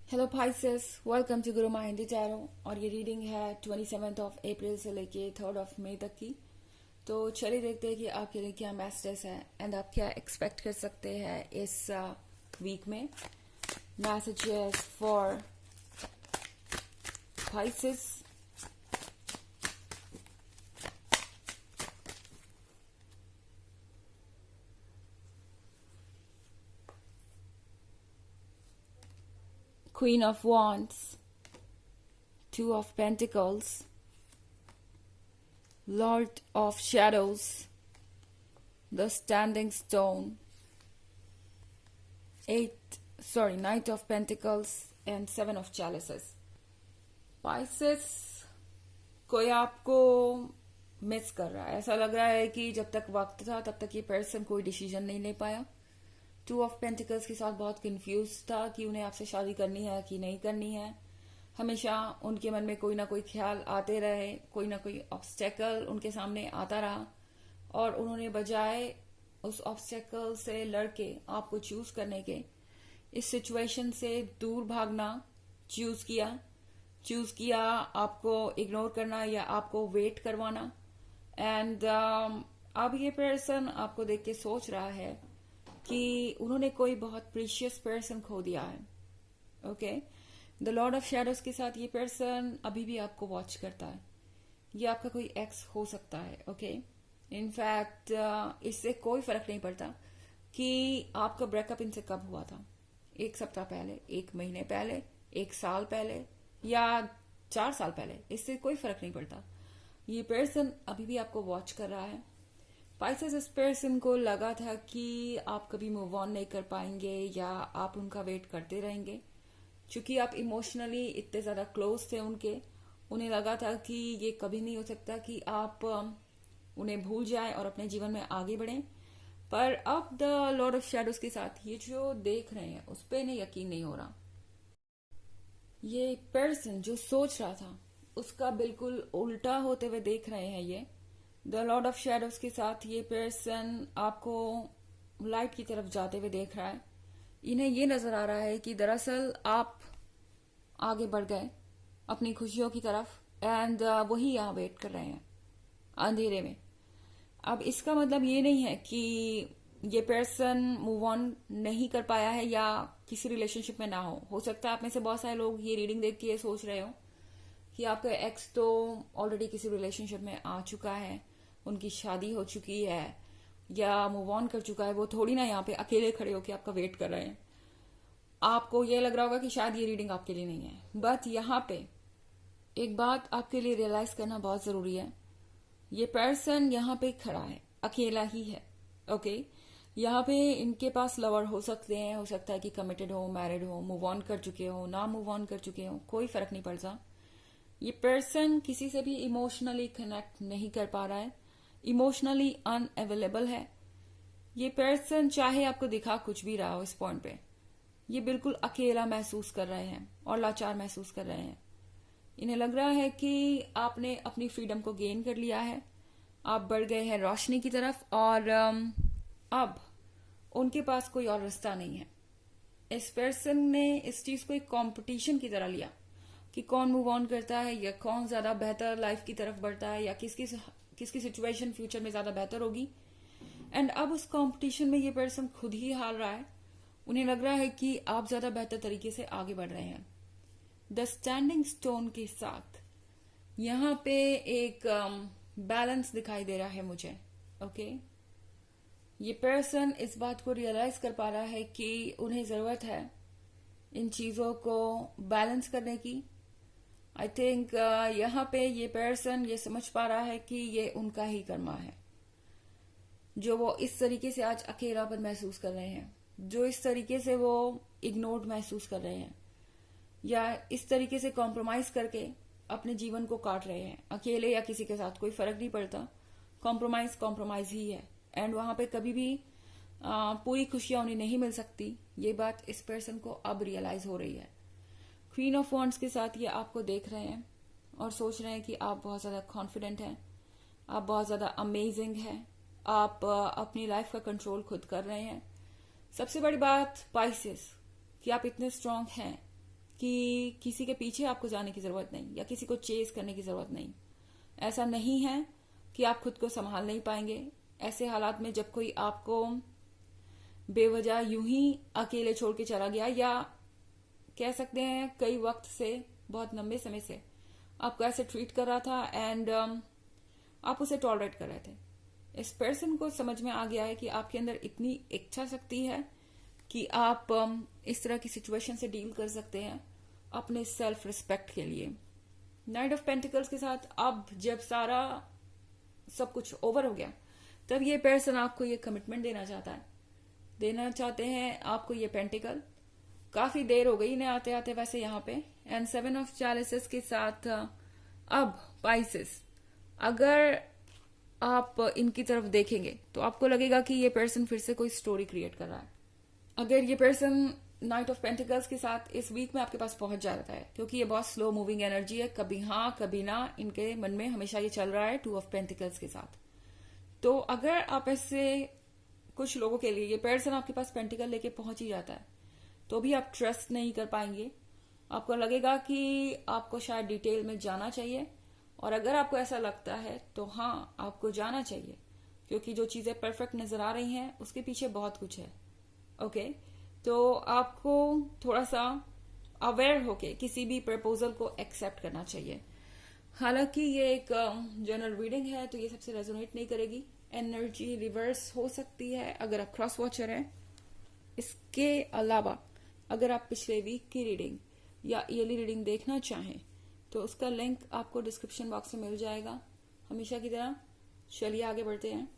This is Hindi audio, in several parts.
हेलो Pisces, वेलकम टू गुरु माँ हिंदी टैरो। और ये रीडिंग है 27 अप्रैल से लेके 3 मई तक की। तो चलिए देखते हैं कि आपके लिए क्या मैसेजेस है एंड आप क्या एक्सपेक्ट कर सकते हैं इस वीक में। Messages for Pisces। Queen of Wands, Two of Pentacles, Lord of Shadows, the Standing Stone, Knight of Pentacles and Seven of Chalices। Pisces, कोई आपको मिस कर रहा है। ऐसा लग रहा है कि जब तक वक्त था तब तक ये पर्सन कोई डिसीजन नहीं ले पाया। टू ऑफ पेंटिकल्स के साथ बहुत कंफ्यूज था कि उन्हें आपसे शादी करनी है कि नहीं करनी है। हमेशा उनके मन में कोई ना कोई ख्याल आते रहे, कोई ना कोई ऑब्स्टेकल उनके सामने आता रहा और उन्होंने बजाय उस ऑब्स्टेकल से लड़के आपको चूज करने के इस सिचुएशन से दूर भागना चूज किया आपको इग्नोर करना या आपको वेट करवाना। एंड अब ये पर्सन आपको देख के सोच रहा है कि उन्होंने कोई बहुत प्रीशियस पर्सन खो दिया है। Okay, the Lord of shadows के साथ ये पर्सन अभी भी आपको वॉच करता है। ये आपका कोई एक्स हो सकता है। ओके, इनफैक्ट इससे कोई फर्क नहीं पड़ता कि आपका ब्रेकअप इनसे कब हुआ था। 1 सप्ताह पहले, 1 महीने पहले, 1 साल पहले या 4 साल पहले, इससे कोई फर्क नहीं पड़ता। ये पर्सन अभी भी आपको वॉच कर रहा है। पाइसेस, इस पर्सन को लगा था कि आप कभी मूव ऑन नहीं कर पाएंगे या आप उनका वेट करते रहेंगे। क्योंकि आप इमोशनली इतने ज्यादा क्लोज थे उनके, उन्हें लगा था कि ये कभी नहीं हो सकता कि आप उन्हें भूल जाएं और अपने जीवन में आगे बढ़ें। पर अब द लॉर्ड ऑफ शैडोज के साथ ये जो देख रहे हैं उस पर इन्हें यकीन नहीं हो रहा। ये पर्सन जो सोच रहा था उसका बिल्कुल उल्टा होते हुए देख रहे हैं ये। द लॉर्ड ऑफ शैडोज के साथ ये पर्सन आपको लाइट की तरफ जाते हुए देख रहा है। इन्हें ये नजर आ रहा है कि दरअसल आप आगे बढ़ गए अपनी खुशियों की तरफ एंड वही यहाँ वेट कर रहे हैं अंधेरे में। अब इसका मतलब ये नहीं है कि ये पर्सन मूव ऑन नहीं कर पाया है या किसी रिलेशनशिप में ना हो सकता है आप में से बहुत सारे लोग ये रीडिंग देख के ये सोच रहे हो कि आपका एक्स तो ऑलरेडी किसी रिलेशनशिप में आ चुका है, उनकी शादी हो चुकी है या मूव ऑन कर चुका है। वो थोड़ी ना यहाँ पे अकेले खड़े होकर आपका वेट कर रहे हैं। आपको ये लग रहा होगा कि शायद ये रीडिंग आपके लिए नहीं है। बट यहाँ पे एक बात आपके लिए रियलाइज करना बहुत जरूरी है। ये पर्सन यहाँ पे खड़ा है, अकेला ही है। ओके, यहाँ पे इनके पास लवर हो सकते हैं, हो सकता है कि कमिटेड हो, मैरिड हो, मूव ऑन कर चुके हो, ना मूव ऑन कर चुके हो, कोई फर्क नहीं पड़ता। ये पर्सन किसी से भी इमोशनली कनेक्ट नहीं कर पा रहा है, इमोशनली अनअवेलेबल है। ये पर्सन चाहे आपको दिखा कुछ भी रहा हो, इस पॉइंट पे ये बिल्कुल अकेला महसूस कर रहे हैं और लाचार महसूस कर रहे हैं। इन्हें लग रहा है कि आपने अपनी फ्रीडम को गेन कर लिया है, आप बढ़ गए हैं रोशनी की तरफ और अब उनके पास कोई और रास्ता नहीं है। इस पर्सन ने इस चीज को एक कंपटीशन की तरह लिया कि कौन मूव ऑन करता है या कौन ज्यादा बेहतर लाइफ की तरफ बढ़ता है या किसकी सिचुएशन फ्यूचर में ज्यादा बेहतर होगी। एंड अब उस कंपटीशन में ये पर्सन खुद ही हार रहा है। उन्हें लग रहा है कि आप ज्यादा बेहतर तरीके से आगे बढ़ रहे हैं। द स्टैंडिंग स्टोन के साथ यहाँ पे एक बैलेंस दिखाई दे रहा है मुझे। ओके, ये पर्सन इस बात को रियलाइज कर पा रहा है कि उन्हें जरूरत है इन चीजों को बैलेंस करने की। आई थिंक यहाँ पे ये पर्सन ये समझ पा रहा है कि ये उनका ही कर्मा है जो वो इस तरीके से आज अकेलापन महसूस कर रहे हैं, जो इस तरीके से वो इग्नोर्ड महसूस कर रहे हैं या इस तरीके से कॉम्प्रोमाइज करके अपने जीवन को काट रहे हैं। अकेले या किसी के साथ कोई फर्क नहीं पड़ता, कॉम्प्रोमाइज ही है। एंड वहां पे कभी भी पूरी खुशियां उन्हें नहीं मिल सकती। ये बात इस पर्सन को अब रियलाइज हो रही है। क्वीन ऑफ वॉन्ड्स के साथ ये आपको देख रहे हैं और सोच रहे हैं कि आप बहुत ज्यादा कॉन्फिडेंट हैं, आप बहुत ज्यादा अमेजिंग हैं, आप अपनी लाइफ का कंट्रोल खुद कर रहे हैं। सबसे बड़ी बात पाइसेस कि आप इतने स्ट्रांग हैं कि किसी के पीछे आपको जाने की जरूरत नहीं या किसी को चेस करने की जरूरत नहीं। ऐसा नहीं है कि आप खुद को संभाल नहीं पाएंगे। ऐसे हालात में जब कोई आपको बेवजह यूं ही अकेले छोड़ के चला गया, या कह सकते हैं कई वक्त से, बहुत लंबे समय से आपको ऐसे ट्रीट कर रहा था एंड आप उसे टॉलरेट कर रहे थे, इस पर्सन को समझ में आ गया है कि आपके अंदर इतनी इच्छा शक्ति है कि आप इस तरह की सिचुएशन से डील कर सकते हैं अपने सेल्फ रिस्पेक्ट के लिए। नाइट ऑफ पेंटिकल्स के साथ अब जब सारा सब कुछ ओवर हो गया, तब ये पर्सन आपको ये कमिटमेंट देना चाहते हैं आपको ये पेंटिकल। काफी देर हो गई इन्हें आते आते वैसे यहाँ पे। एंड 7 ऑफ चैलिसेस के साथ अब पाइसेस, अगर आप इनकी तरफ देखेंगे तो आपको लगेगा कि ये पर्सन फिर से कोई स्टोरी क्रिएट कर रहा है। अगर ये पर्सन नाइट ऑफ पेंटिकल्स के साथ इस वीक में आपके पास पहुंच जाता है, क्योंकि ये बहुत स्लो मूविंग एनर्जी है, कभी हाँ कभी ना, इनके मन में हमेशा ये चल रहा है 2 ऑफ पेंटिकल्स के साथ। तो अगर आप ऐसे कुछ लोगों के लिए ये पर्सन आपके पास पेंटिकल लेके पहुंच ही जाता है, तो भी आप ट्रस्ट नहीं कर पाएंगे। आपको लगेगा कि आपको शायद डिटेल में जाना चाहिए, और अगर आपको ऐसा लगता है तो हाँ आपको जाना चाहिए, क्योंकि जो चीजें परफेक्ट नजर आ रही हैं उसके पीछे बहुत कुछ है। ओके, तो आपको थोड़ा सा अवेयर होके किसी भी प्रपोजल को एक्सेप्ट करना चाहिए। हालांकि ये एक जनरल रीडिंग है तो ये सबसे रेजोनेट नहीं करेगी, एनर्जी रिवर्स हो सकती है अगर आप क्रॉस वॉचर हैं। इसके अलावा अगर आप पिछले वीक की रीडिंग या ईयरली रीडिंग देखना चाहें तो उसका लिंक आपको डिस्क्रिप्शन बॉक्स में मिल जाएगा। हमेशा की तरह चलिए आगे बढ़ते हैं।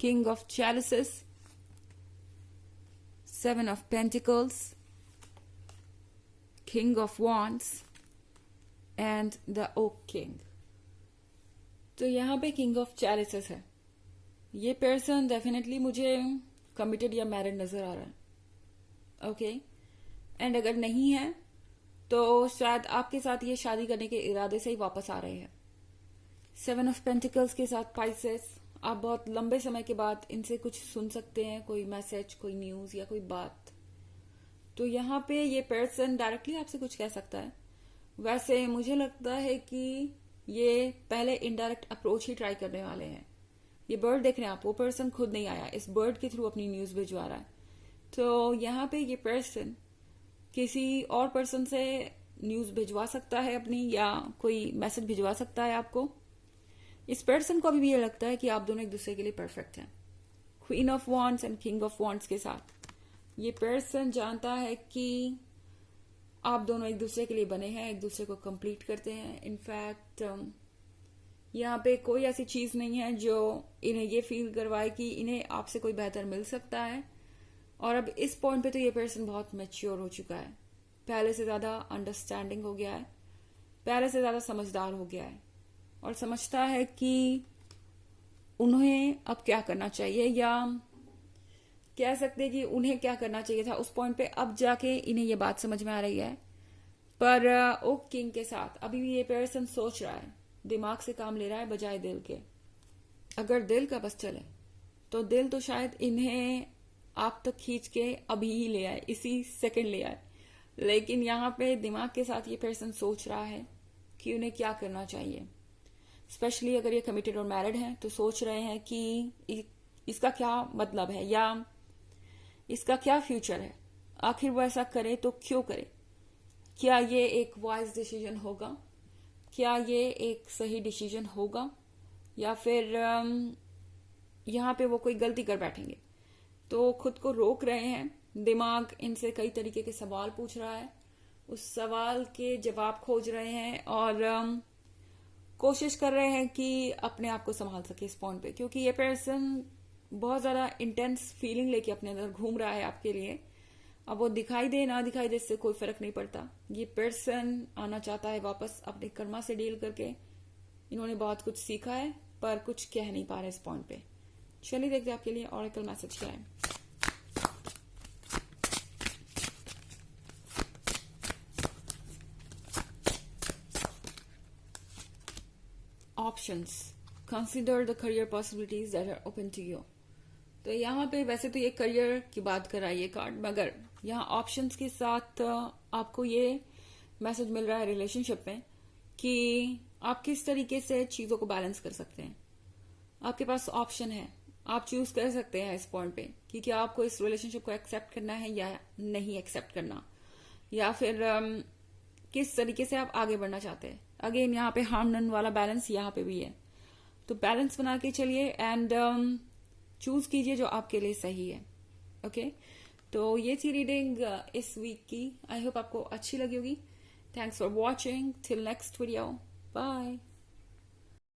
King of Chalices, 7 of Pentacles, King of Wands and the Oak King। तो यहाँ पे किंग ऑफ चैलिसेस है। ये पर्सन डेफिनेटली मुझे कमिटेड या मैरिड नजर आ रहा है। ओके, एंड अगर नहीं है तो शायद आपके साथ ये शादी करने के इरादे से ही वापस आ रहे हैं। 7 ऑफ पेंटिकल्स के साथ पाइसेस, आप बहुत लंबे समय के बाद इनसे कुछ सुन सकते हैं, कोई मैसेज, कोई न्यूज या कोई बात। तो यहाँ पे ये पर्सन डायरेक्टली आपसे कुछ कह सकता है। वैसे मुझे लगता है कि ये पहले इनडायरेक्ट अप्रोच ही ट्राई करने वाले हैं। ये बर्ड देख रहे हैं आप, वो पर्सन खुद नहीं आया, इस बर्ड के थ्रू अपनी न्यूज भिजवा रहा है। तो यहाँ पे ये पर्सन किसी और पर्सन से न्यूज भिजवा सकता है अपनी, या कोई मैसेज भिजवा सकता है आपको। इस पर्सन को अभी भी ये लगता है कि आप दोनों एक दूसरे के लिए परफेक्ट हैं। Queen of wands and king of wands के साथ ये पर्सन जानता है कि आप दोनों एक दूसरे के लिए बने हैं, एक दूसरे को कंप्लीट करते हैं। इनफैक्ट यहाँ पे कोई ऐसी चीज नहीं है जो इन्हें ये फील करवाए कि इन्हें आपसे कोई बेहतर मिल सकता है। और अब इस पॉइंट पे तो ये पर्सन बहुत मैच्योर हो चुका है, पहले से ज्यादा अंडरस्टैंडिंग हो गया है, पहले से ज्यादा समझदार हो गया है, और समझता है कि उन्हें अब क्या करना चाहिए, या कह सकते हैं कि उन्हें क्या करना चाहिए था उस पॉइंट पे। अब जाके इन्हें ये बात समझ में आ रही है। पर ओक किंग के साथ अभी भी ये पर्सन सोच रहा है, दिमाग से काम ले रहा है बजाय दिल के। अगर दिल का बस चले तो दिल तो शायद इन्हें आप तक खींच के अभी ही ले आए, इसी सेकंड ले आए। लेकिन यहाँ पे दिमाग के साथ ये पर्सन सोच रहा है कि उन्हें क्या करना चाहिए। स्पेशली अगर ये कमिटेड और मैरिड हैं तो सोच रहे हैं कि इसका क्या मतलब है या इसका क्या फ्यूचर है, आखिर वो ऐसा करे तो क्यों करे, क्या ये एक वाइज डिसीजन होगा, क्या ये एक सही डिसीजन होगा, या फिर यहाँ पे वो कोई गलती कर बैठेंगे। तो खुद को रोक रहे हैं। दिमाग इनसे कई तरीके के सवाल पूछ रहा है, उस सवाल के जवाब खोज रहे हैं और कोशिश कर रहे हैं कि अपने आप को संभाल सके इस पॉइंट पे, क्योंकि ये पर्सन बहुत ज्यादा इंटेंस फीलिंग लेके अपने अंदर घूम रहा है आपके लिए। अब वो दिखाई दे ना दिखाई दे इससे कोई फर्क नहीं पड़ता। ये पर्सन आना चाहता है वापस अपने कर्मा से डील करके। इन्होंने बहुत कुछ सीखा है पर कुछ कह नहीं पा रहे इस पॉइंट पे। चलिए देखते हैं आपके लिए ऑरेकल मैसेज क्या है। Options consider the career possibilities that are open to you. तो यहाँ पे वैसे तो ये करियर की बात कर रहा है ये कार्ड, मगर यहाँ ऑप्शंस के साथ आपको ये मैसेज मिल रहा है रिलेशनशिप में कि आप किस तरीके से चीजों को बैलेंस कर सकते हैं। आपके पास ऑप्शन है, आप चूज कर सकते हैं इस पॉइंट पे कि क्या आपको इस रिलेशनशिप को एक्सेप्ट करना है या नहीं एक्सेप्ट करना, या फिर किस तरीके से आप आगे बढ़ना चाहते हैं। अगेन यहाँ पे हार्म नन वाला बैलेंस यहाँ पे भी है, तो बैलेंस बना के चलिए एंड चूज कीजिए जो आपके लिए सही है। ओके, तो ये थी रीडिंग इस वीक की। आई होप आपको अच्छी लगी होगी। Thanks for watching, till next video, bye.